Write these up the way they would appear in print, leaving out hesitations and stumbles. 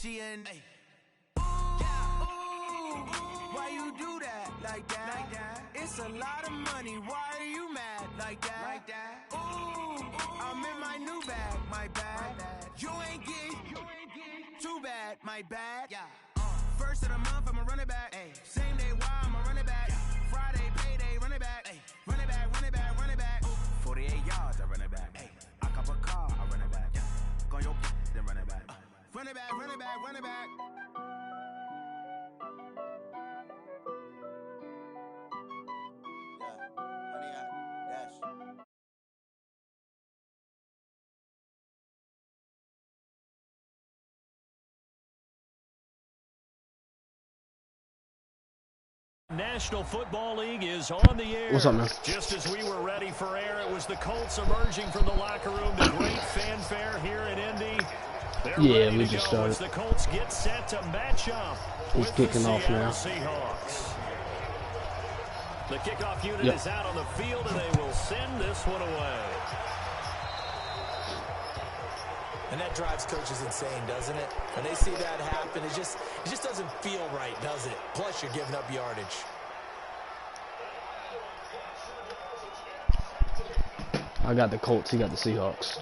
She in. Why you do that like that? It's a lot of money. Why are you mad like that? Ooh, I'm in my new bag, my bad. You ain't get too bad, my bad. First of the month, I'ma run it back. Same day, why I'ma run it back. Friday, payday, run it back. Run it back, run it back, run it back. 48 yards, I run it back. I cop a car, I run it back. Go your then run it back. Run it back, run it back, run it back. National Football League is on the air. What's up, man? Just as we were ready for air, it was the Colts emerging from the locker room. The great fanfare here in Indy. Yeah, we just started. The Colts get set to match up. He's kicking off now. Seahawks. The kickoff unit is out on the field, and they will send this one away. And that drives coaches insane, doesn't it? When they see that happen, it just doesn't feel right, does it? Plus, you're giving up yardage. I got the Colts. He got the Seahawks.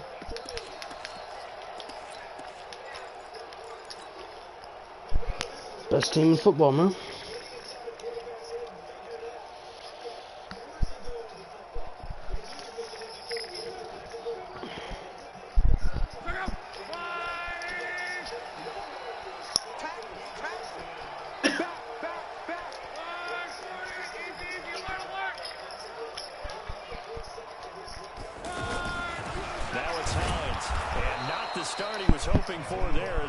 Best team in football, man.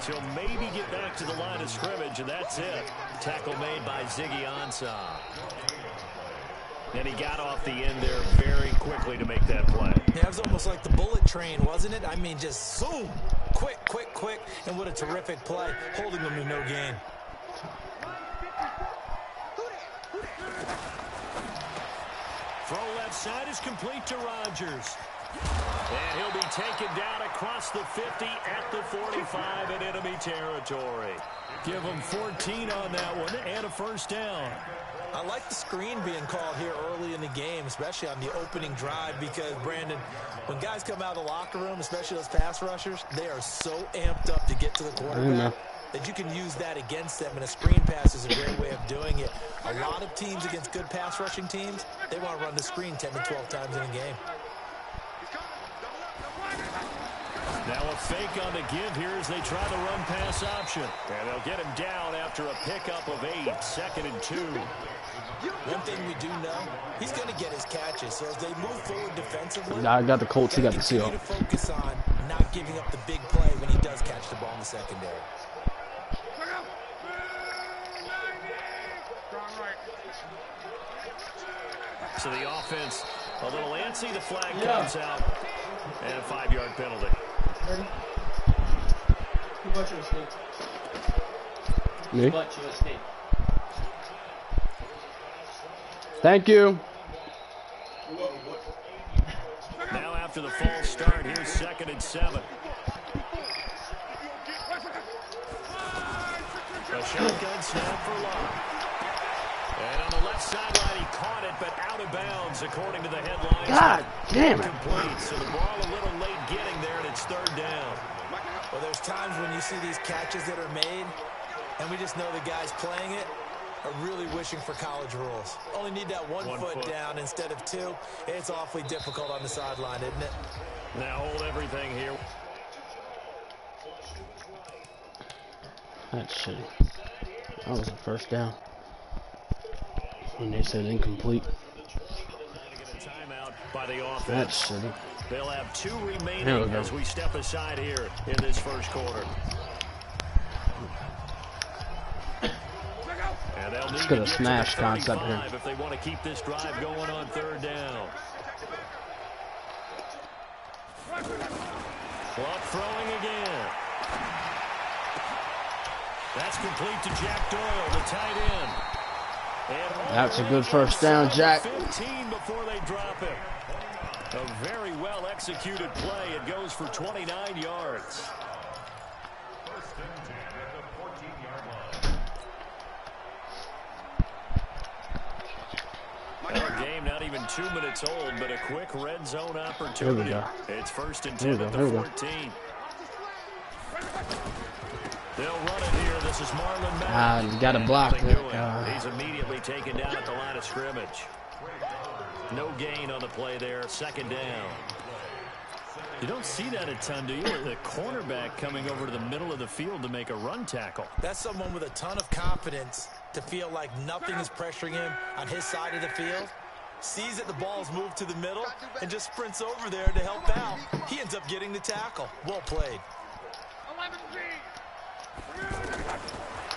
He'll maybe get back to the line of scrimmage, and that's it. Tackle made by Ziggy Ansah. And he got off the end there very quickly to make that play. Yeah, it was almost like the bullet train, wasn't it? I mean, just zoom. Quick, quick, quick. And what a terrific play, holding them to no gain. Throw left side is complete to Rodgers. And he'll be taken down across the 50 at the 45 in enemy territory. Give him 14 on that one and a first down. I like the screen being called here early in the game, especially on the opening drive, because, Brandon, when guys come out of the locker room, especially those pass rushers, they are so amped up to get to the quarterback that you can use that against them, and a screen pass is a great way of doing it. A lot of teams against good pass rushing teams, they want to run the screen 10 to 12 times in a game. Now a fake on the give here as they try the run-pass option. And they'll get him down after a pickup of 8, 2nd and 2. One thing we do know, he's going to get his catches. So as they move forward defensively, I got the Colts, he got the Seahawks. To focus on not giving up the big play when he does catch the ball in the secondary. So the offense a little antsy. The flag comes out. And a 5-yard penalty. Ready? Who bought you a steak? Me? Who bought you a steak? Thank you. Now after the false start, here's 2nd and 7. A shotgun snap for Locke. And on the left sideline, he caught it, but out of bounds, according to the headlines. God damn it. Complete, so the ball a little late getting there, and it's 3rd down. Well, there's times when you see these catches that are made, and we just know the guys playing it are really wishing for college rules. Only need that one foot down instead of 2. It's awfully difficult on the sideline, isn't it? Now hold everything here. That's shitty. That was a first down. When they said incomplete. By the offense. That's shitty. They'll have 2 remaining as we step aside here in this first quarter. And they'll need to smash concept here if they want to keep this drive going on 3rd down. Clock throwing again. That's complete to Jack Doyle, the tight end. That's a good first down, Jack. 15 before they drop it. A very well executed play. It goes for 29 yards. game not even 2 minutes old, but a quick red zone opportunity. It's 1st and 10 at the 14. They'll run it here. This is Marlon Mack. You got to block it. He's immediately taken down at the line of scrimmage. No gain on the play there. 2nd down. You don't see that a ton, do you? The cornerback coming over to the middle of the field to make a run tackle. That's someone with a ton of confidence to feel like nothing is pressuring him on his side of the field. Sees that the ball's moved to the middle and just sprints over there to help out. He ends up getting the tackle. Well played.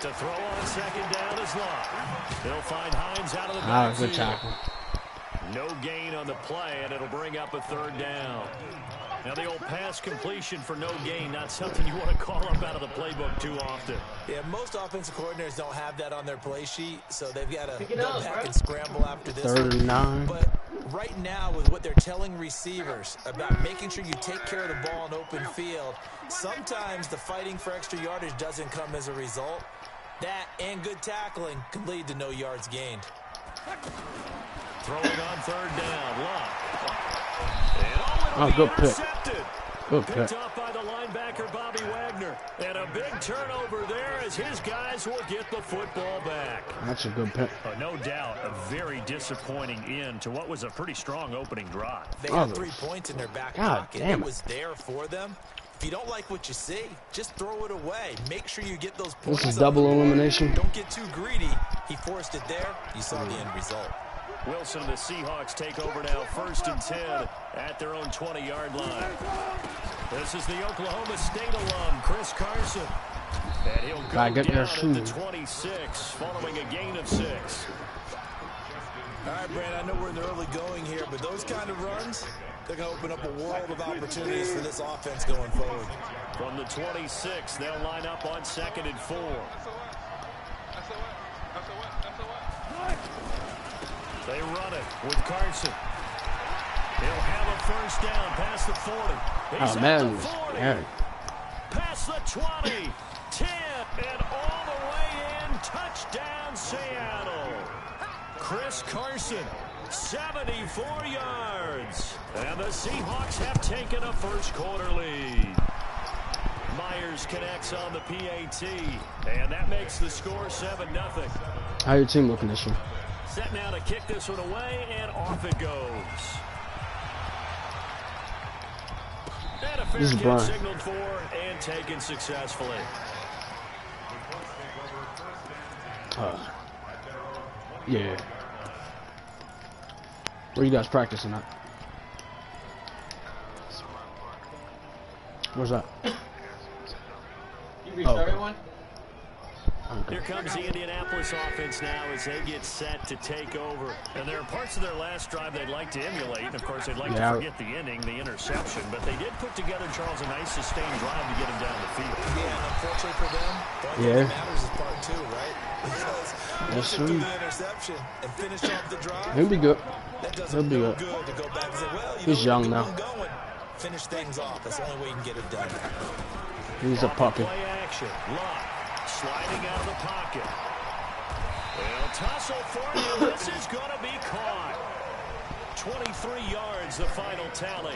To throw on 2nd down is Locke. They'll find Hines out of the backfield. Good tackle. No gain on the play, and it'll bring up a 3rd down. Now the old pass completion for no gain, not something you want to call up out of the playbook too often. Yeah, most offensive coordinators don't have that on their play sheet, so they've got to go back and scramble after this. 39. But right now, with what they're telling receivers about making sure you take care of the ball in open field, sometimes the fighting for extra yardage doesn't come as a result. That and good tackling can lead to no yards gained. Throwing on 3rd down, Locke. Oh, good pick. Good pick. Picked off by the linebacker, Bobby Wagner. And a big turnover there as his guys will get the football back. That's a good pick. No doubt, a very disappointing end to what was a pretty strong opening drive. They had 3 points in their back pocket. Damn it was there for them. If you don't like what you see, just throw it away. Make sure you get those points. This is double elimination. Don't get too greedy. He forced it there. You saw the end result. Wilson and the Seahawks take over now, 1st and 10 at their own 20-yard line. This is the Oklahoma State alum, Chris Carson. And he'll go down at the 26, following a gain of 6. All right, Brandon, I know we're in the early going here, but those kind of runs, they're going to open up a world of opportunities for this offense going forward. From the 26, they'll line up on 2nd and 4. They run it with Carson. He'll have a 1st down past the 40. He's at the 40. Yeah. Past the 20. 10. And all the way in. Touchdown, Seattle. Chris Carson, 74 yards. And the Seahawks have taken a 1st quarter lead. Myers connects on the PAT. And that makes the score 7-0. How your team looking this year? Set now to kick this one away, and off it goes. And a fair catch signaled for and taken successfully. Yeah. Where you guys practicing at? Where's that? You restarted one? Okay. Here comes the Indianapolis offense now as they get set to take over. And there are parts of their last drive they'd like to emulate. And, of course, they'd like to forget the ending, the interception. But they did put together, Charles, a nice sustained drive to get him down the field. Yeah, unfortunately for them, the only thing that matters is part 2, right? Because once you do the interception and finish off the drive, he'll be good. That doesn't feel good to go back and say, well, he's young now. Finish things off. That's the only way you can get it done. He's a puppy. Play action. Locke sliding out of the pocket. They'll tussle for you. This is going to be caught. 23 yards, the final tally.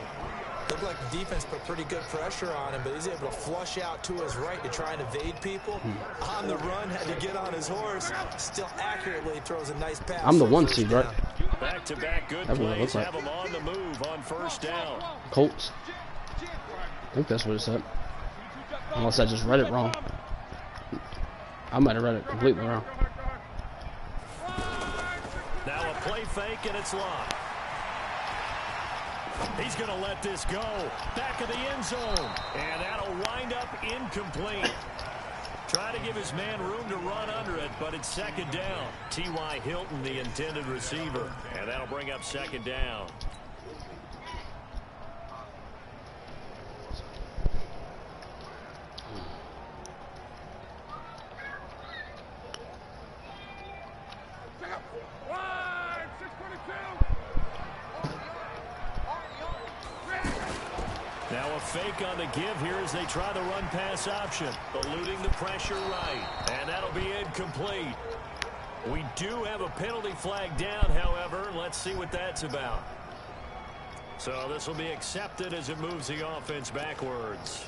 Looked like the defense put pretty good pressure on him, but he's able to flush out to his right to try and evade people. On the run, had to get on his horse. Still accurately throws a nice pass. I'm the 1 seed, right? Back-to-back good plays have him on the move on 1st down. Colts. I think that's what it said. Unless I just read it wrong. I might have read it completely wrong. Now a play fake, and it's Locke. He's going to let this go. Back of the end zone. And that'll wind up incomplete. Trying to give his man room to run under it, but it's 2nd down. T.Y. Hilton, the intended receiver. And that'll bring up 2nd down. Now a fake on the give here as they try the run-pass option. Eluding the pressure right. And that'll be incomplete. We do have a penalty flag down, however. Let's see what that's about. So this will be accepted as it moves the offense backwards.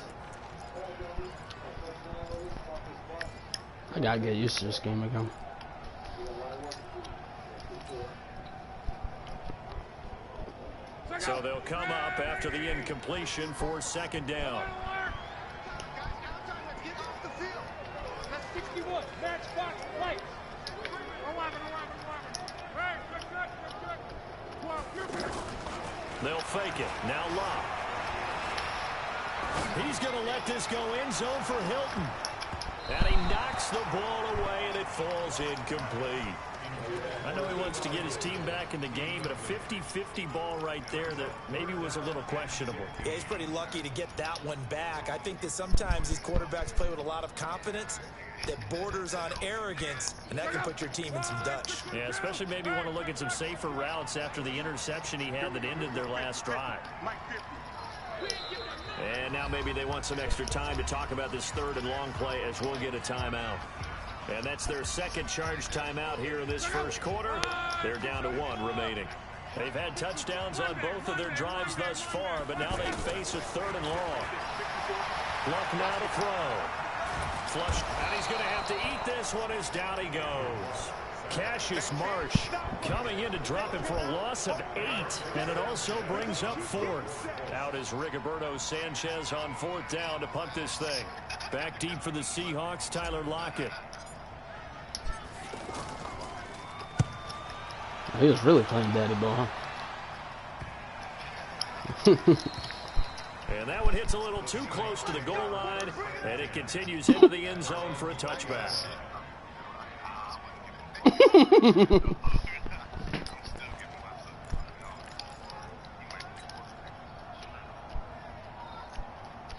I gotta get used to this game again. So they'll come up after the incompletion for second down. They'll fake it. Now Locke. He's going to let this go end zone for Hilton. And he knocks the ball away, and it falls incomplete. I know he wants to get his team back in the game, but a 50-50 ball right there that maybe was a little questionable. Yeah, he's pretty lucky to get that one back. I think that sometimes these quarterbacks play with a lot of confidence that borders on arrogance, and that can put your team in some Dutch. Yeah, especially maybe want to look at some safer routes after the interception he had that ended their last drive. And now maybe they want some extra time to talk about this third and long play as we'll get a timeout. And that's their second charge timeout here in this first quarter. They're down to 1 remaining. They've had touchdowns on both of their drives thus far, but now they face a third and long. Luck now to throw. Flush, and he's going to have to eat this one as down he goes. Cassius Marsh coming in to drop him for a loss of 8, and it also brings up 4th. Out is Rigoberto Sanchez on 4th down to punt this thing. Back deep for the Seahawks, Tyler Lockett. He was really playing daddy ball, huh? And that one hits a little too close to the goal line, and it continues into the end zone for a touchback.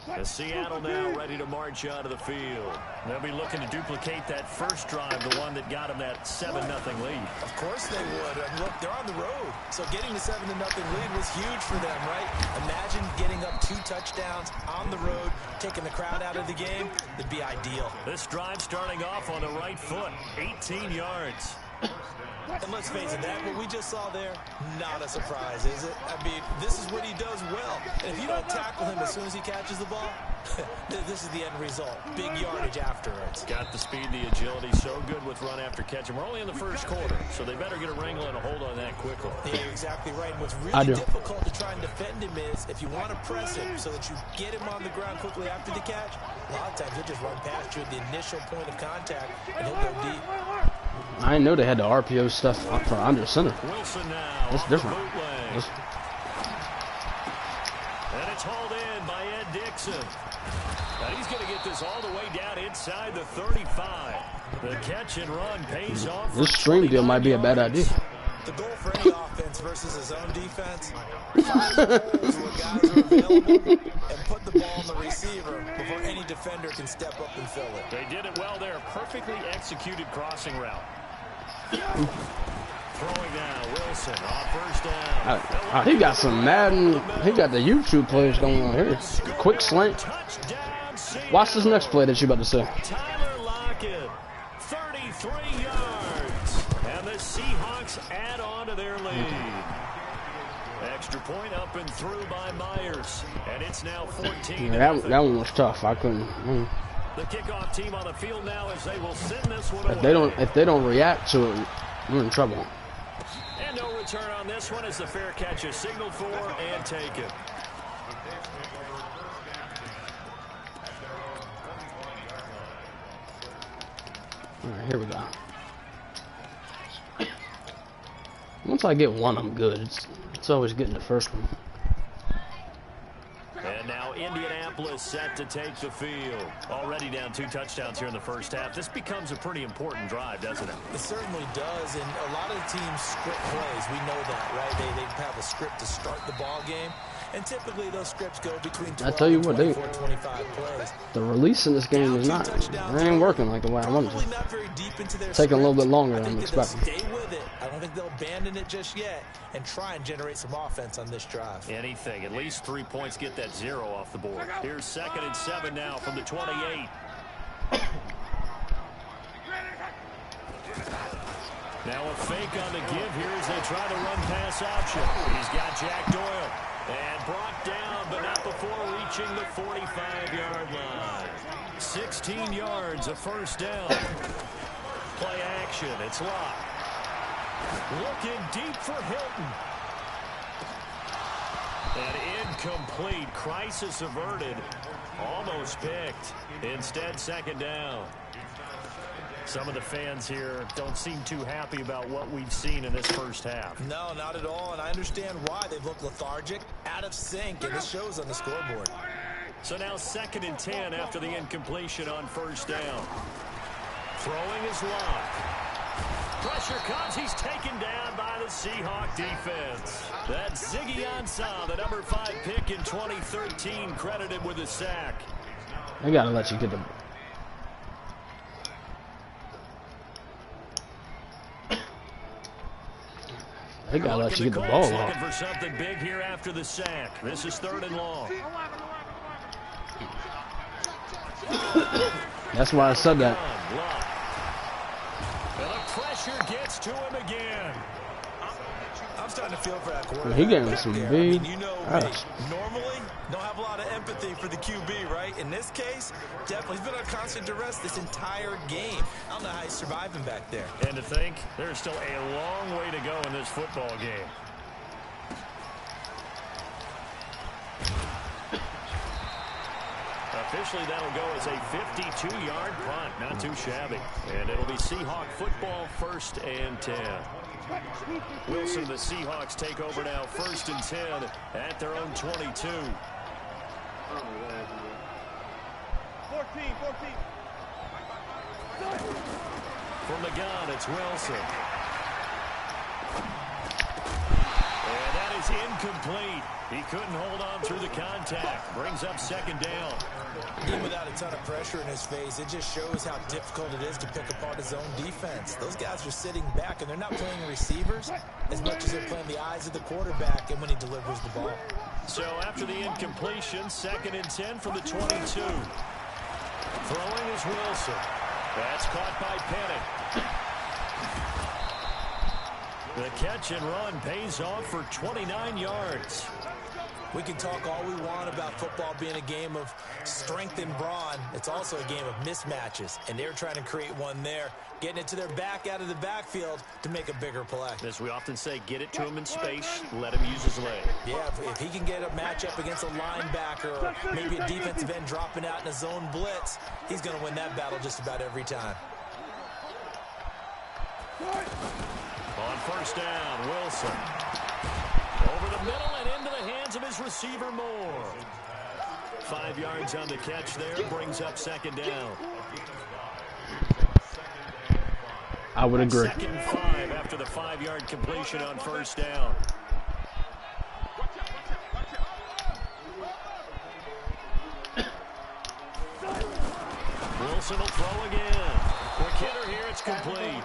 As Seattle now ready to march out of the field. They'll be looking to duplicate that first drive, the one that got them that 7-0 lead. Of course they would. And look, they're on the road. So getting the 7-0 lead was huge for them, right? Imagine getting up 2 touchdowns on the road, taking the crowd out of the game. It'd be ideal. This drive starting off on the right foot, 18 yards. And let's face it, that what we just saw there, not a surprise, is it? I mean, this is what he does well. And if you don't tackle him as soon as he catches the ball, this is the end result. Big yardage afterwards. Got the speed, the agility, so good with run after catch. And we're only in the first quarter, so they better get a wrangle and a hold on that quickly. Yeah, you're exactly right. And what's really difficult to try and defend him is if you want to press him so that you get him on the ground quickly after the catch, a lot of times he'll just run past you at the initial point of contact, and he'll go deep. I didn't know they had the RPO stuff for under center. Wilson now. That's different. And it's hauled in by Ed Dixon. And he's going to get this all the way down inside the 35. The catch and run pays off. This string deal might be a bad idea. The goal for any offense versus his own defense, find holes where guys are available and put the ball on the receiver before any defender can step up and fill it. They did it well there. Perfectly executed crossing route. Throwing now, Wilson on first down. He got some Madden. He got the YouTube plays going on here. Quick slant. Watch this next play that you're about to say. Tyler Lockett, 33 yards. And the Seahawks add on to their lead. Extra point up and through by Myers. And it's now 14. Yeah, that one was tough. I couldn't. The kickoff team on the field now as they will send this one away. If they don't react to it, we're in trouble. And no return on this one as the fair catch is signaled for and taken. All right, here we go. Once I get one, I'm good. It's always getting the first one. And now Indianapolis set to take the field. Already down 2 touchdowns here in the first half. This becomes a pretty important drive, doesn't it? It certainly does, and a lot of the teams script plays. We know that, right? They have a script to start the ball game, and typically those scripts go between 12 and 24, 25 plays. The release in this game is not, it ain't working like the way I wanted to. Not very deep into their taking a little bit longer than I'm expecting. Stay with it. I don't think they'll abandon it just yet and try and generate some offense on this drive. Anything. At least 3 points, get that 0 off the board. Here's 2nd and 7 now from the 28. Now a fake on the give here as they try to run pass option. He's got Jack Doyle. And brought down, but not before reaching the 45-yard line. 16 yards, a first down. Play action, it's locked. Looking deep for Hilton. And incomplete. Crisis averted. Almost picked. Instead, second down. Some of the fans here don't seem too happy about what we've seen in this first half. No, not at all, and I understand why. They've looked lethargic, out of sync, and it shows on the scoreboard. So now 2nd and 10 after the incompletion on first down. Throwing is locked. Pressure comes. He's taken down by the Seahawk defense. That's Ziggy Ansah, the number 5 pick in 2013, credited with a sack. I gotta let you get the... They gotta let you get the ball off. Looking for something big here after the sack. This is 3rd and long. That's why I said that. And the pressure gets to him again. I'm starting to feel for that quarterback. He getting some there. big. I mean, you know, normally don't have a lot of empathy for the QB, right? In this case, definitely he's been on constant duress this entire game. I don't know how he's surviving back there. And to think, there's still a long way to go in this football game. Officially, that'll go as a 52-yard punt. Not too shabby. And it'll be Seahawk football, 1st and 10. Wilson, the Seahawks take over now, 1st and 10 at their own 22. 14. From the gun, it's Wilson. And that is incomplete. He couldn't hold on through the contact. Brings up 2nd down. Even without a ton of pressure in his face, it just shows how difficult it is to pick apart his own defense. Those guys are sitting back, and they're not playing receivers as much as they're playing the eyes of the quarterback and when he delivers the ball. So after the incompletion, 2nd and 10 from the 22. Throwing is Wilson. That's caught by Pettit. The catch and run pays off for 29 yards. We can talk all we want about football being a game of strength and brawn. It's also a game of mismatches, and they're trying to create one there, getting it to their back out of the backfield to make a bigger play. As we often say, get it to him in space, let him use his leg. Yeah, if he can get a matchup against a linebacker or maybe a defensive end dropping out in a zone blitz, he's going to win that battle just about every time. On first down, Wilson. Over the middle and into the hands of his receiver, Moore. 5 yards on the catch there, brings up 2nd down. I would agree. 2nd and 5 after the 5-yard completion on first down. Wilson will throw again. Quick hitter here, it's complete.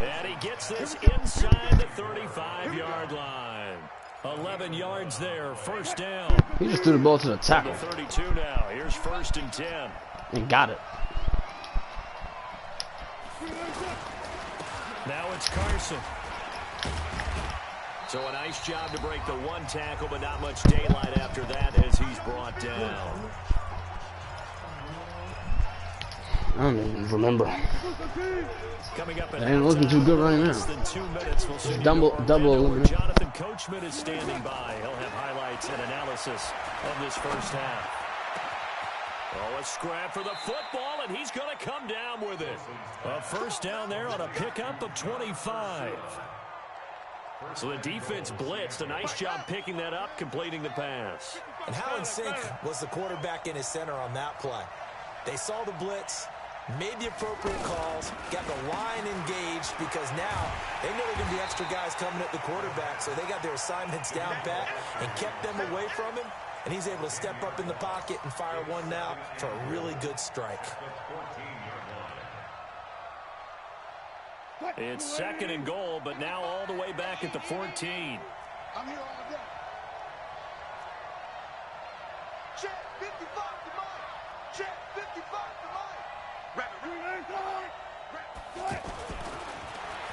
And he gets this inside the 35-yard line. 11 yards there, first down. He just threw the ball to the tackle. The 32 now. Here's 1st and 10. And got it. Now it's Carson. So a nice job to break the one tackle, but not much daylight after that as he's brought down. I don't even remember. Coming up, it ain't looking too good right now. Less than 2 minutes, we'll see double. Jonathan Coachman is standing by. He'll have highlights and analysis of this first half. Oh, a scrap for the football, and he's going to come down with it. A first down there on a pickup of 25. So the defense blitzed. A nice job picking that up, completing the pass. And how in sync was the quarterback and his center on that play? They saw the blitz, made the appropriate calls, got the line engaged because now they know there are going to be extra guys coming at the quarterback, so they got their assignments down pat and kept them away from him, and he's able to step up in the pocket and fire one now for a really good strike. It's 2nd and goal, but now all the way back at the 14. I'm here all day. Check 55 to mine. Check 55 to mine.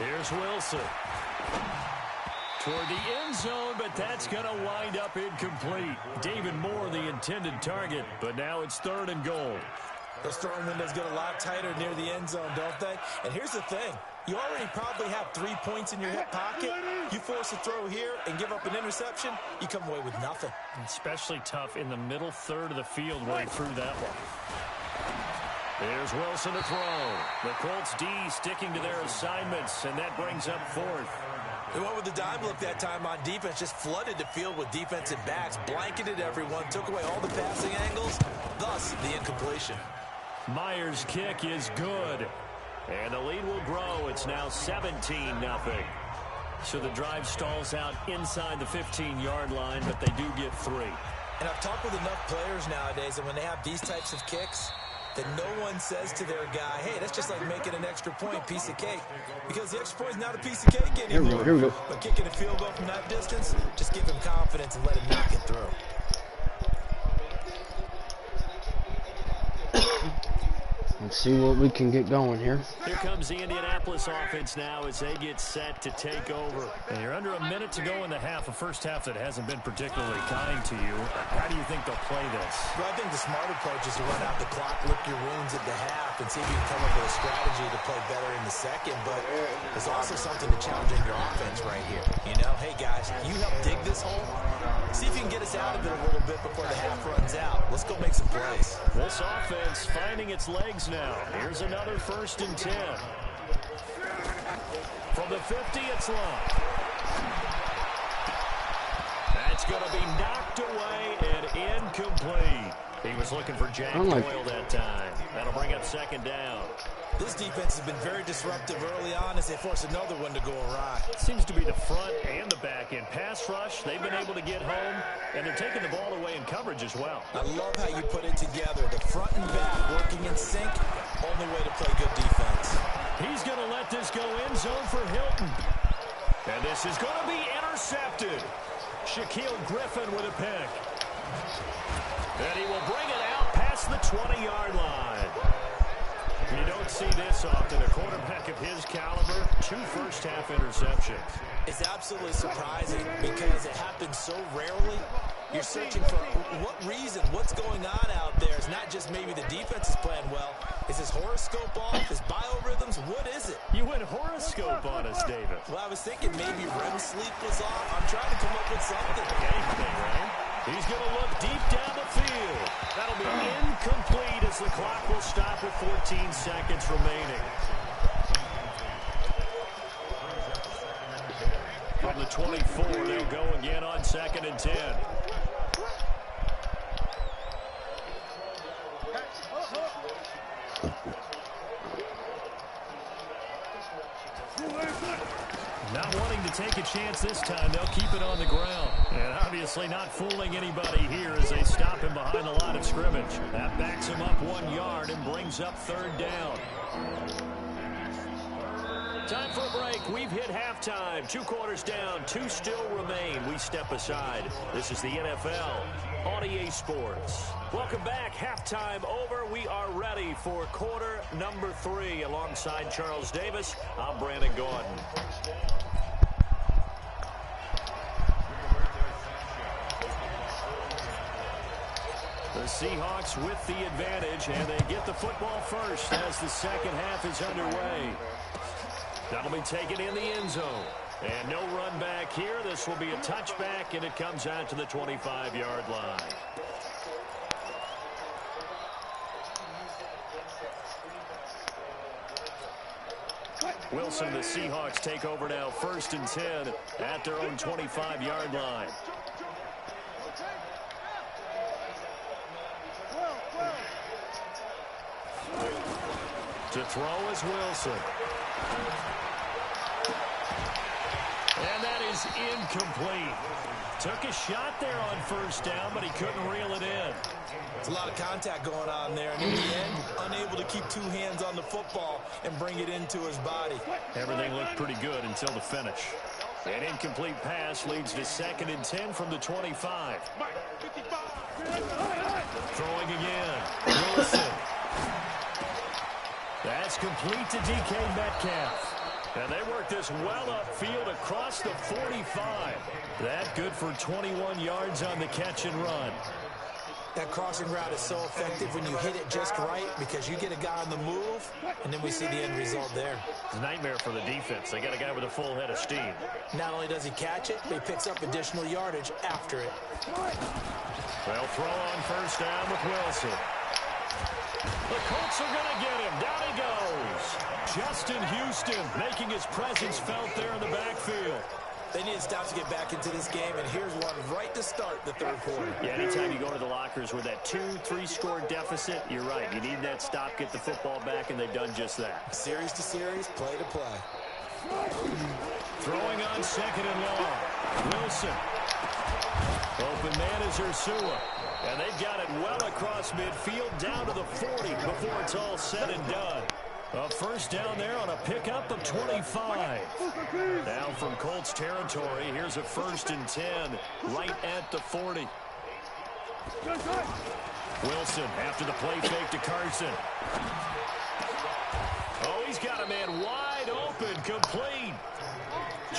Here's Wilson. Toward the end zone, but that's going to wind up incomplete. David Moore, the intended target, but now it's 3rd and goal. Those throwing windows get a lot tighter near the end zone, don't they? And here's the thing. You already probably have 3 points in your hip pocket. You force a throw here and give up an interception, you come away with nothing. Especially tough in the middle third of the field where he threw that one. Here's Wilson to throw. The Colts D sticking to their assignments, and that brings up 4th. They went with the dime look that time on defense, just flooded the field with defensive backs, blanketed everyone, took away all the passing angles, thus the incompletion. Myers' kick is good, and the lead will grow. It's now 17-0. So the drive stalls out inside the 15-yard line, but they do get 3. And I've talked with enough players nowadays, and when they have these types of kicks, that no one says to their guy, hey, that's just like making an extra point, piece of cake. Because the extra point is not a piece of cake anymore. Here we go. But kicking a field goal from that distance, just give him confidence and let him knock it through. Let's see what we can get going here. Here comes the Indianapolis offense now as they get set to take over. And you're under a minute to go in the half, a first half that hasn't been particularly kind to you. How do you think they'll play this? Well, I think the smart approach is to run out the clock, lick your wounds at the half, and see if you can come up with a strategy to play better in the second. But there's also something to challenging your offense right here. You know, hey, guys, you help dig this hole. See if you can get us out of it a little bit before the half runs out. Let's go make some plays. This offense finding its legs now. Here's another 1st and 10. From the 50, it's long. That's going to be knocked away and incomplete. He was looking for Jack Doyle that time. That'll bring up 2nd down. This defense has been very disruptive early on as they force another one to go awry. Seems to be the front and the back end. Pass rush, they've been able to get home, and they're taking the ball away in coverage as well. I love how you put it together. The front and back working in sync, only way to play good defense. He's going to let this go end zone for Hilton. And this is going to be intercepted. Shaquille Griffin with a pick. And he will bring it out past the 20-yard line. You don't see this often. A quarterback of his caliber, 2 first-half interceptions. It's absolutely surprising because it happens so rarely. You're searching for what reason, what's going on out there. It's not just maybe the defense is playing well. Is his horoscope off? His biorhythms? What is it? You went horoscope on us, David. Well, I was thinking maybe REM sleep was off. I'm trying to come up with something. Anything, right? He's going to look deep down the field. That'll be incomplete as the clock will stop with 14 seconds remaining. From the 24, they'll go again on 2nd and 10. Not wanting to take a chance this time, they'll keep it on the ground. And obviously not fooling anybody here as they stop him behind the line of scrimmage. That backs him up 1 yard and brings up 3rd down. Time for a break. We've hit halftime. 2 quarters down. 2 still remain. We step aside. This is the NFL on EA Sports. Welcome back. Halftime over. We are ready for quarter number 3. Alongside Charles Davis, I'm Brandon Gordon. The Seahawks with the advantage, and they get the football first as the second half is underway. That'll be taken in the end zone. And no run back here. This will be a touchback, and it comes out to the 25-yard line. Wilson, the Seahawks take over now 1st and 10 at their own 25-yard line. To throw is Wilson. And that is incomplete. Took a shot there on 1st down, but he couldn't reel it in. It's a lot of contact going on there, and in the end, unable to keep 2 hands on the football and bring it into his body. Everything looked pretty good until the finish. An incomplete pass leads to 2nd and 10 from the 25. Throwing again. Wilson. That's complete to DK Metcalf. And they work this well upfield across the 45. That good for 21 yards on the catch and run. That crossing route is so effective when you hit it just right because you get a guy on the move, and then we see the end result there. It's a nightmare for the defense. They got a guy with a full head of steam. Not only does he catch it, but he picks up additional yardage after it. They'll throw on first down with Wilson. The Colts are going to get him. Down he goes. Justin Houston making his presence felt there in the backfield. They need to stop to get back into this game, and here's one right to start the third quarter. Yeah, anytime you go to the lockers with that 2-3 score deficit, you're right. You need that stop, get the football back, and they've done just that. Series to series, play to play. Throwing on second and long. Wilson. Open man is Ursua. And they've got it well across midfield down to the 40 before it's all said and done. A first down there on a pickup of 25. Now from Colts territory, here's a 1st and 10 right at the 40. Wilson after the play fake to Carson. Oh, he's got a man wide open, complete.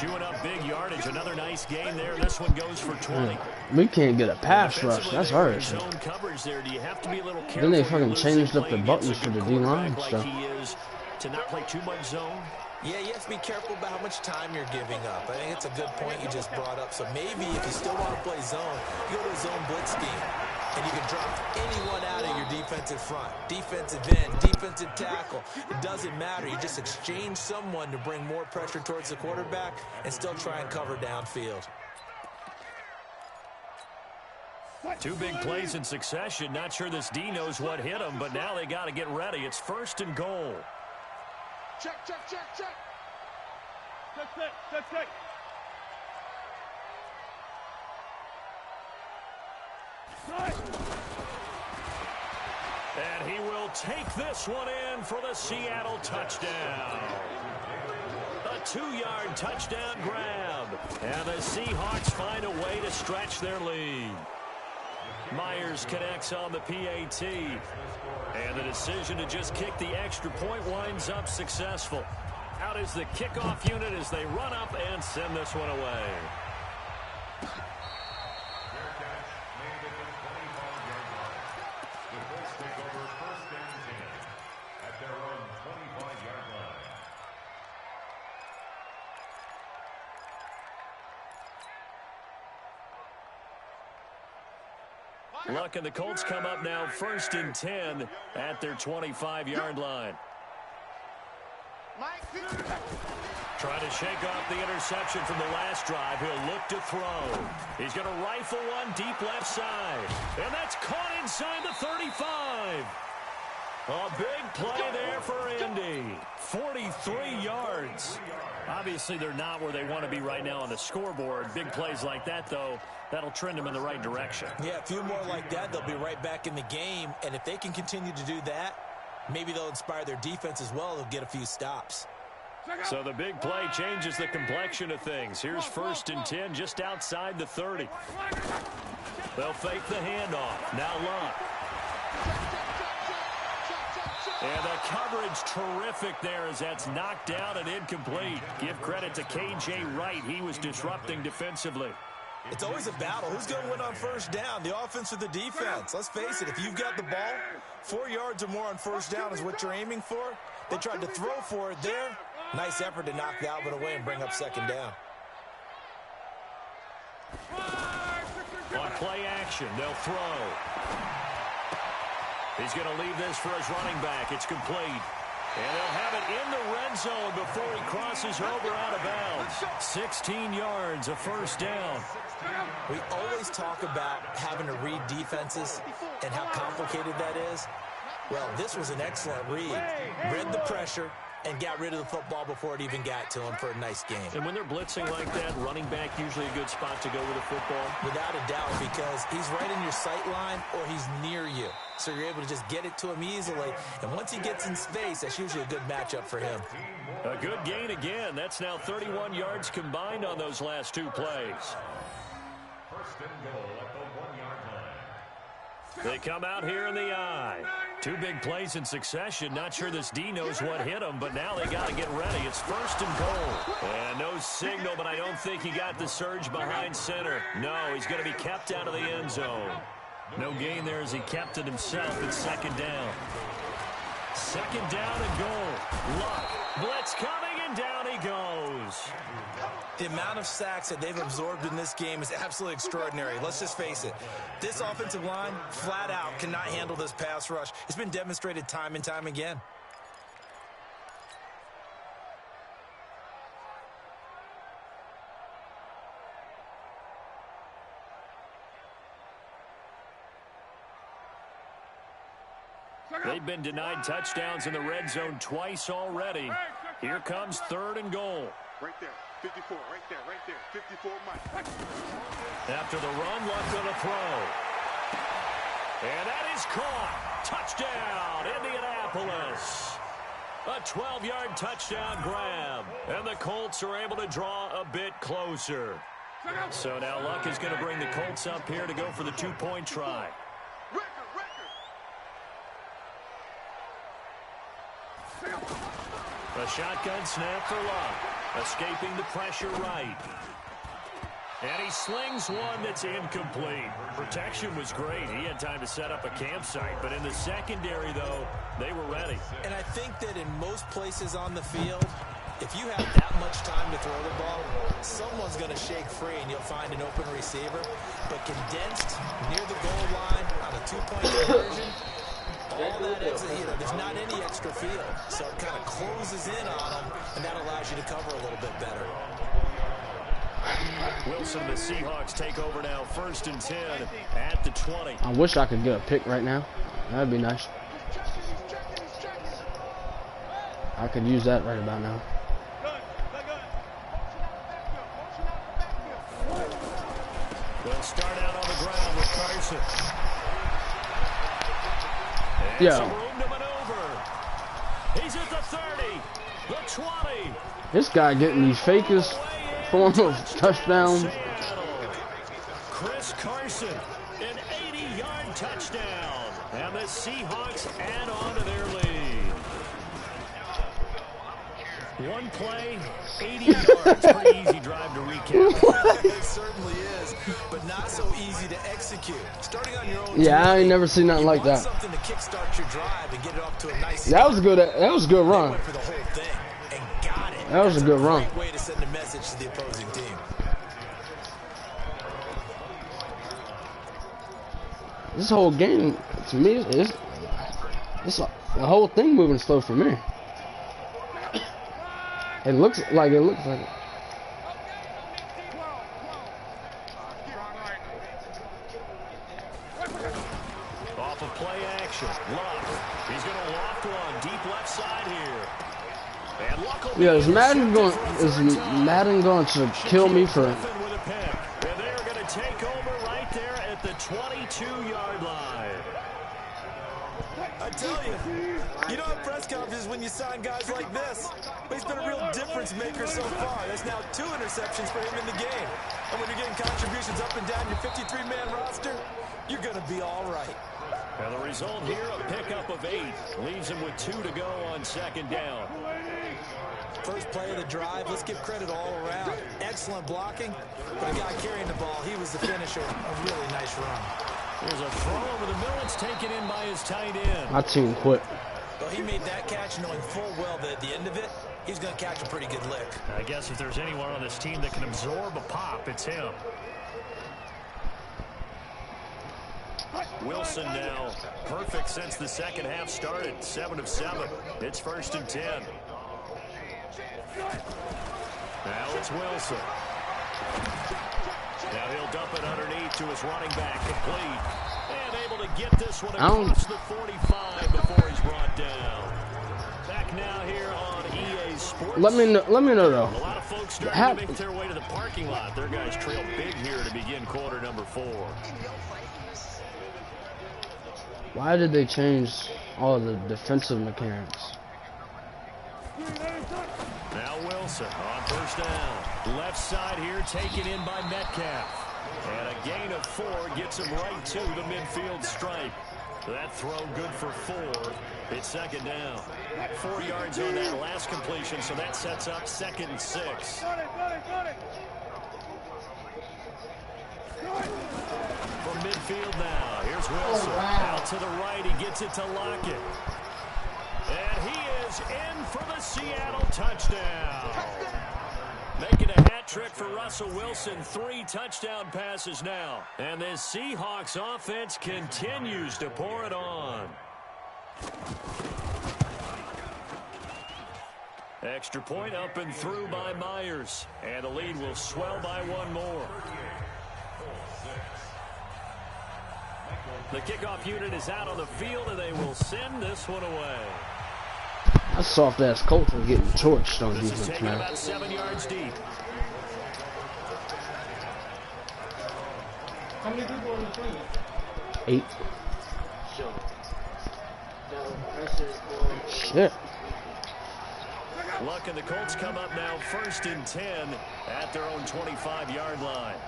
Chewing up big yardage. Another nice game there. This one goes for 20. We can't get a pass rush. That's hard. Zone coverage there. Do you have to be a little careful? Then they fucking changed up the buttons for the D-line stuff. He is to not play too much zone. Yeah, you have to be careful about how much time you're giving up. I think it's a good point you just brought up. So maybe if you still want to play zone, you go to a zone blitz scheme. And you can drop anyone out of your defensive front. Defensive end, defensive tackle. It doesn't matter. You just exchange someone to bring more pressure towards the quarterback and still try and cover downfield. Two big plays in succession. Not sure this D knows what hit him, but now they got to get ready. It's 1st and goal. Check. Check. And he will take this one in for the Seattle touchdown. A 2-yard touchdown grab. And the Seahawks find a way to stretch their lead. Myers connects on the PAT. And the decision to just kick the extra point winds up successful. Out is the kickoff unit as they run up and send this one away. Luck and the Colts come up now 1st and 10 at their 25-yard line. Trying to shake off the interception from the last drive. He'll look to throw. He's going to rifle one deep left side. And that's caught inside the 35. A big play there for Indy. 43 yards. Obviously, they're not where they want to be right now on the scoreboard. Big plays like that, though, that'll trend them in the right direction. Yeah, a few more like that, they'll be right back in the game. And if they can continue to do that, maybe they'll inspire their defense as well. They'll get a few stops. So the big play changes the complexion of things. Here's 1st and 10 just outside the 30. They'll fake the handoff. Now Luck. And the coverage terrific there as that's knocked down and incomplete. Give credit to K.J. Wright. He was disrupting defensively. It's always a battle. Who's going to win on first down, the offense or the defense? Let's face it, if you've got the ball, 4 yards or more on first down is what you're aiming for. They tried to throw for it there. Nice effort to knock Alvin away and bring up 2nd down. On play action, they'll throw. He's going to leave this for his running back. It's complete. And they'll have it in the red zone before he crosses over out of bounds. 16 yards, a first down. We always talk about having to read defenses and how complicated that is. Well, this was an excellent read. Read the pressure and got rid of the football before it even got to him for a nice game. And when they're blitzing like that, running back usually a good spot to go with the football? Without a doubt, because he's right in your sight line or he's near you. So you're able to just get it to him easily. And once he gets in space, that's usually a good matchup for him. A good gain again. That's now 31 yards combined on those last 2 plays. 1st and goal at the 1-yard line. They come out here in the I. 2 big plays in succession. Not sure this D knows what hit him, but now they got to get ready. It's 1st and goal. And no signal, but I don't think he got the surge behind center. No, he's going to be kept out of the end zone. No gain there as he kept it himself. It's 2nd down. 2nd down and goal. Luck. Blitz coming, and down he goes. The amount of sacks that they've absorbed in this game is absolutely extraordinary. Let's just face it. This offensive line, flat out, cannot handle this pass rush. It's been demonstrated time and time again. They've been denied touchdowns in the red zone twice already. Here comes 3rd and goal. Right there, 54, right there, 54 Mike. After the run, Luck on a throw. And that is caught. Touchdown, Indianapolis. A 12-yard touchdown grab. And the Colts are able to draw a bit closer. So now Luck is going to bring the Colts up here to go for the 2-point try. A shotgun snap for Luck. Escaping the pressure right. And he slings one that's incomplete. Protection was great. He had time to set up a campsite. But in the secondary, though, they were ready. And I think that in most places on the field, if you have that much time to throw the ball, someone's going to shake free and you'll find an open receiver. But condensed near the goal line on a 2-point conversion, all that extra, there's not any extra field. So it kind of closes in on them, and that allows you to cover a little bit better. Wilson, the Seahawks take over now, 1st and 10 at the 20. I wish I could get a pick right now. That'd be nice. I could use that right about now. They'll start out on the ground with Carson. Yeah. Some room to maneuver. He's at the 30, the 20. This guy getting these fakest form of touchdowns. Chris Carson, an 80-yard touchdown. And the Seahawks add on to their lead. One play, 80 yards. Pretty easy drive to recap. It certainly is, but not so easy to execute. Starting on your own. Yeah, I ain't never seen nothing like that. Something to kickstart your drive and get it off to a nice. That was good. That was a good run. Went for the whole thing and got it. That was a good run. Great way to send a message to the opposing team. This whole game, to me, is the whole thing moving slow for me. It looks like it. Off of play action. Luck. He's going to loft one deep left side here. And Luck will Yeah, is Madden going to kill me for? And they're going to take over right there at the 22-yard line. I tell you don't have press conferences when you sign guys like this. But he's been a real difference maker so far. There's now 2 interceptions for him in the game. And when you're getting contributions up and down your 53-man roster, you're going to be all right. And the result here, a pickup of 8. Leaves him with 2 to go on 2nd down. First play of the drive, let's give credit all around. Excellent blocking, but a guy carrying the ball, he was the finisher. A really nice run. There's a throw over the middle. It's taken in by his tight end. My team quit. Well, he made that catch knowing full well that at the end of it, he's going to catch a pretty good lick. I guess if there's anyone on this team that can absorb a pop, it's him. Wilson now perfect since the second half started. 7 of 7. It's 1st and 10. Now it's Wilson. Now he'll dump it underneath to his running back, complete. And able to get this one across the 45 before he's brought down. Back now here on EA Sports. Let me know though. A lot of folks starting to make their way to the parking lot. Their guys trail big here to begin quarter number 4. Why did they change all of the defensive mechanics? Now Wilson on 1st down. Left side here taken in by Metcalf. And gain of 4 gets him right to the midfield stripe. That throw good for 4. It's second down. 4 yards on that last completion, so that sets up 2nd and 6. From midfield now, here's Wilson. Out to the right, he gets it to Lockett. And he is in for the Seattle touchdown. Making a hat trick for Russell Wilson. 3 touchdown passes now. And this Seahawks offense continues to pour it on. Extra point up and through by Myers. And the lead will swell by 1 more. The kickoff unit is out on the field, and they will send this one away. That soft-ass Colts are getting torched on This is defense, taken man. about 7 yards deep. How many people are in the tournament? 8. Shit. Luck and the Colts come up now 1st and 10 at their own 25-yard line.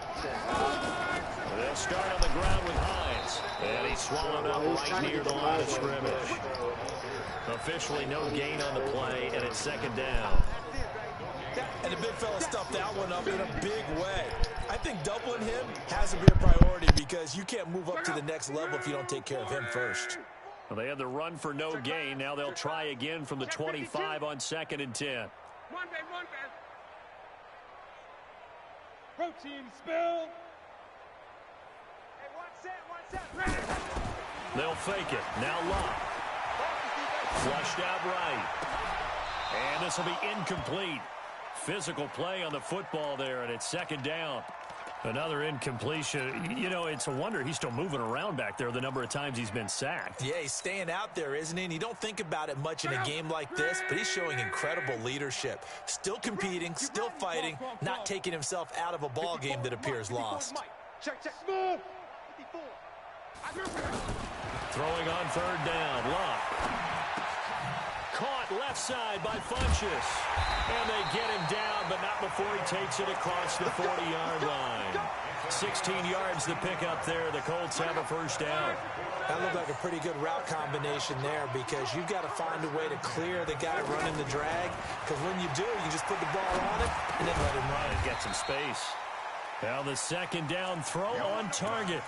They'll start on the ground with Hines. And he's swallowed up right near the line of scrimmage. Officially no gain on the play, and it's 2nd down. And the big fella stuffed that one up in a big way. I think doubling him has to be a priority because you can't move up to the next level if you don't take care of him first. Well, they had the run for no gain. Now they'll try again from the 25 on 2nd and 10. Protein spill. They'll fake it. Now Locke. Flushed out right. And this will be incomplete. Physical play on the football there, and it's 2nd down. Another incompletion. You know, it's a wonder he's still moving around back there the number of times he's been sacked. Yeah, he's staying out there, isn't he? And you don't think about it much in a game like this, but he's showing incredible leadership. Still competing, still fighting, not taking himself out of a ball game that appears lost. Check. Move. 54. Throwing on 3rd down. Locke. Caught left side by Funchess. And they get him down, but not before he takes it across the 40-yard line. 16 yards to pick up there. The Colts have a 1st down. That looked like a pretty good route combination there because you've got to find a way to clear the guy running the drag. Because when you do, you just put the ball on it and then let him run and get some space. Now the 2nd down throw on target.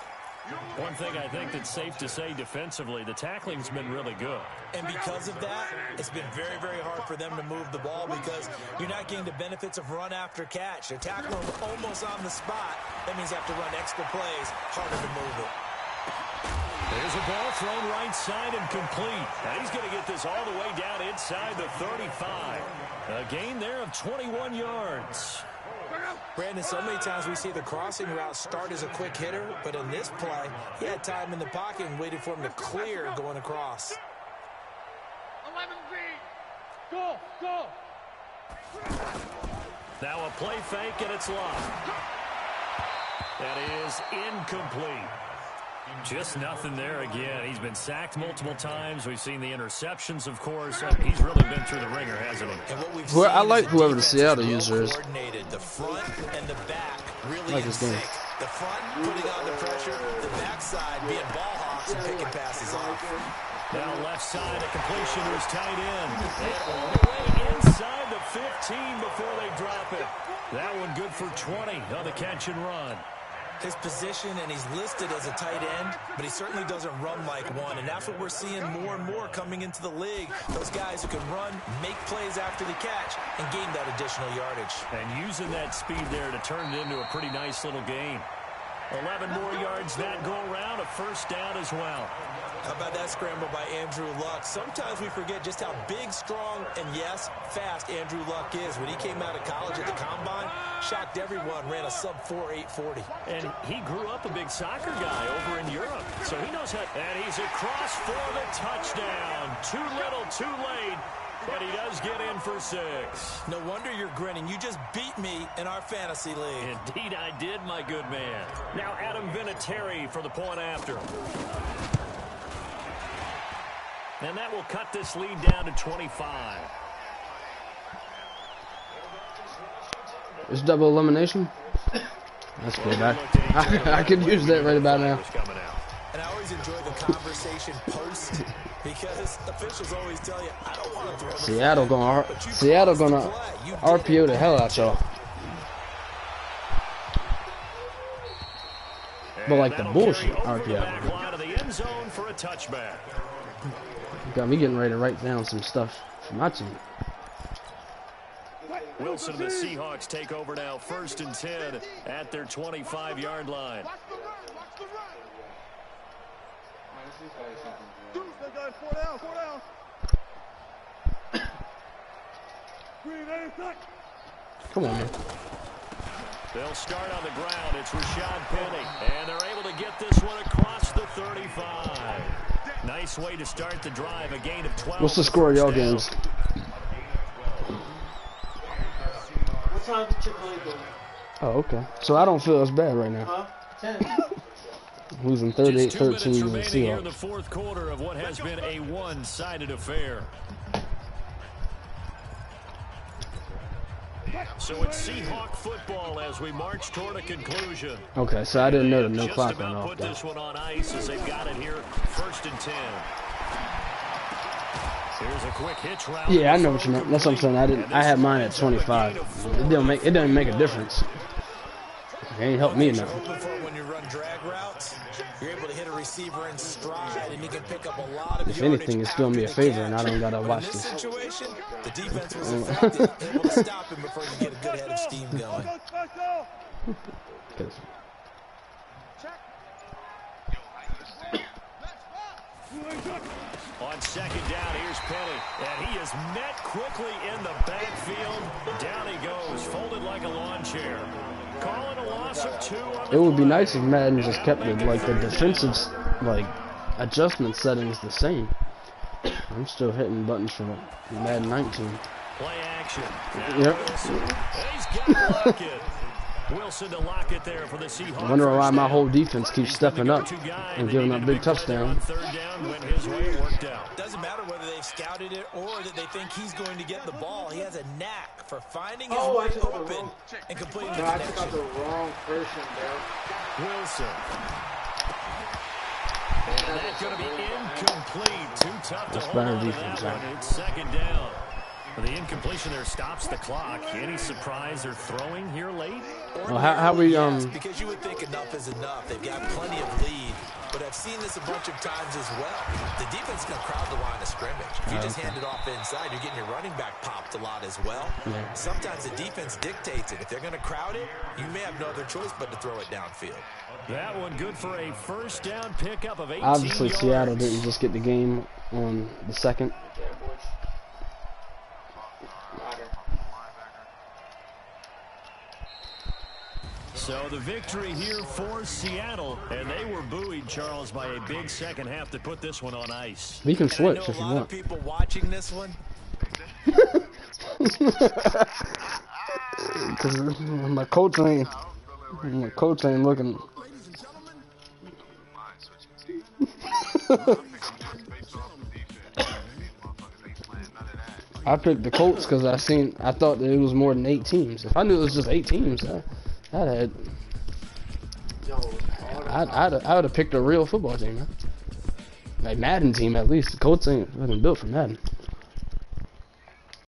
One thing I think that's safe to say defensively, the tackling's been really good. And because of that, it's been very, very hard for them to move the ball because you're not getting the benefits of run after catch. They're tackling almost on the spot. That means they have to run extra plays, harder to move it. There's a ball thrown right side and complete. Now he's going to get this all the way down inside the 35. A gain there of 21 yards. Brandon, so many times we see the crossing route start as a quick hitter, but in this play, he had time in the pocket and waited for him to clear going across. 11-3. Go. Now a play fake, and it's locked. That is incomplete. Just nothing there again. He's been sacked multiple times. We've seen the interceptions, of course. He's really been through the ringer, hasn't he? And what we've Well, seen I like is whoever the defense Seattle is user is. coordinated. The front and the back really Like in this game. sync. The front putting on the pressure, the backside being ball hawks and picking passes off. Now left side, a completion to his tight end. And all the way inside the 15 before they drop it. That one good for 20 on the catch and run. His position, and he's listed as a tight end, but he certainly doesn't run like one, and that's what we're seeing more and more coming into the league. Those guys who can run, make plays after the catch, and gain that additional yardage. And using that speed there to turn it into a pretty nice little game. 11 more yards that go around, a 1st down as well. How about that scramble by Andrew Luck? Sometimes we forget just how big, strong, and yes, fast Andrew Luck is. When he came out of college at the Combine, shocked everyone, ran a sub-4 840. And he grew up a big soccer guy over in Europe, so he knows how. And he's across for the touchdown. Too little, too late, but he does get in for 6. No wonder you're grinning. You just beat me in our fantasy league. Indeed I did, my good man. Now Adam Vinatieri for the point after. And that will cut this lead down to 25. It's double elimination. That's good. I could use that right about now. And I always enjoy the conversation post because officials always tell you, I don't want to throw Seattle gonna RPO the hell out y'all. But like the bullshit RPO. Got me getting ready to write down some stuff for my team. Wilson and the Seahawks take over now, 1st and 10 at their 25-yard line. Come on, man. They'll start on the ground. It's Rashad Penny, and they're able to get this one across the 35. Nice way to start the drive, a gain of 12. What's the score of y'all games? What time did Chick-fil-A go? Oh, okay. So I don't feel as bad right now. Huh? 10. Losing 38-13 to the here in the Seahawks. 4th quarter of what has been a one-sided affair. So it's Seahawk football as we march toward a conclusion. Okay, so I didn't know the no clock went off. Put this one on ice as they've got it here, 1st and 10. Here's a quick hitch route. Yeah, I know what you meant. That's what I'm saying. I had mine at 25. It doesn't make a difference. It ain't helped me enough. When you run drag routes, you're able to hit a receiver in stride, and you can pick up a lot of. If anything, it's doing me a favor, and I don't gotta watch this. Situation, the defense was effective, able to stop him before you get a good head of steam going. On 2nd down, here's Penny, and he is met quickly in the backfield. Down he goes, folded like a lawn chair. Calling a loss of 2 on the It would be nice if Madden just kept the defensive adjustment settings the same. I'm still hitting buttons from Madden 19. Play action. Yep. He's got to lock it. Wilson to lock it there for the Seahawks. I wonder why my whole defense keeps stepping up and giving up big touchdowns. 3rd down when his way worked out. Doesn't matter whether they've scouted it or that they think he's going to get the ball. He has a knack for finding his way open and completing the connection. I took out the wrong person, bro. Wilson. And that's going to be incomplete. Too tough to hold on to that one. It's 2nd down. The incompletion there stops the clock. Any surprise they're throwing here late? Well, how we because you would think enough is enough. They've got plenty of lead, but I've seen this a bunch of times as well. The defense is going to crowd the line of scrimmage. If you just hand it off inside, you're getting your running back popped a lot as well. Yeah. Sometimes the defense dictates it. If they're going to crowd it, you may have no other choice but to throw it downfield. That one good for a 1st down pickup of 18 obviously yards. Seattle didn't just get the game on the 2nd. So the victory here for Seattle, and they were buoyed, Charles, by a big 2nd half to put this one on ice. We can switch if you A lot of want. people watching this one. Because my coach ain't looking. I picked the Colts because I thought that it was more than 8 teams. If I knew it was just 8 teams, I would have picked a real football team, man. Like Madden team at least. The Colts ain't fucking built for Madden.